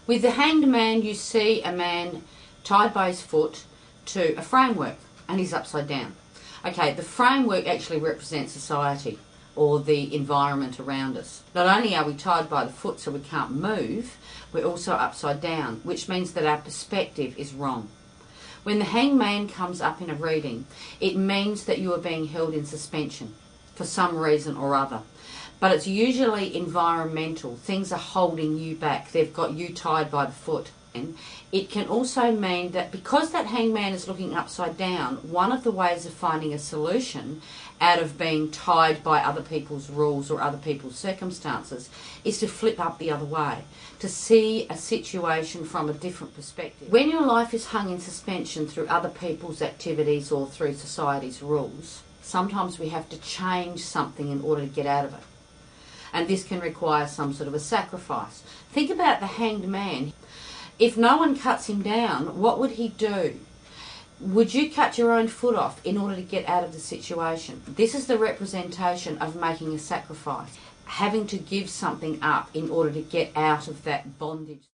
With the Hanged Man, you see a man tied by his foot to a framework, and he's upside down. Okay, the framework actually represents society or the environment around us. Not only are we tied by the foot so we can't move, we're also upside down, which means that our perspective is wrong. When the Hanged Man comes up in a reading, it means that you are being held in suspension for some reason or other. But it's usually environmental. Things are holding you back. They've got you tied by the foot. And it can also mean that because that Hanged Man is looking upside down, one of the ways of finding a solution out of being tied by other people's rules or other people's circumstances is to flip up the other way, to see a situation from a different perspective. When your life is hung in suspension through other people's activities or through society's rules, sometimes we have to change something in order to get out of it. And this can require some sort of a sacrifice. Think about the Hanged Man. If no one cuts him down, what would he do? Would you cut your own foot off in order to get out of the situation? This is the representation of making a sacrifice, having to give something up in order to get out of that bondage.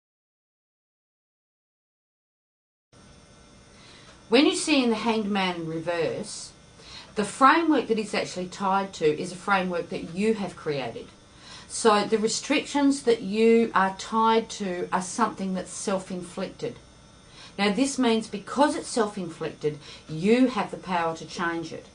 When you see in the Hanged Man in reverse, the framework that he's actually tied to is a framework that you have created. So the restrictions that you are tied to are something that's self-inflicted. Now this means because it's self-inflicted, you have the power to change it.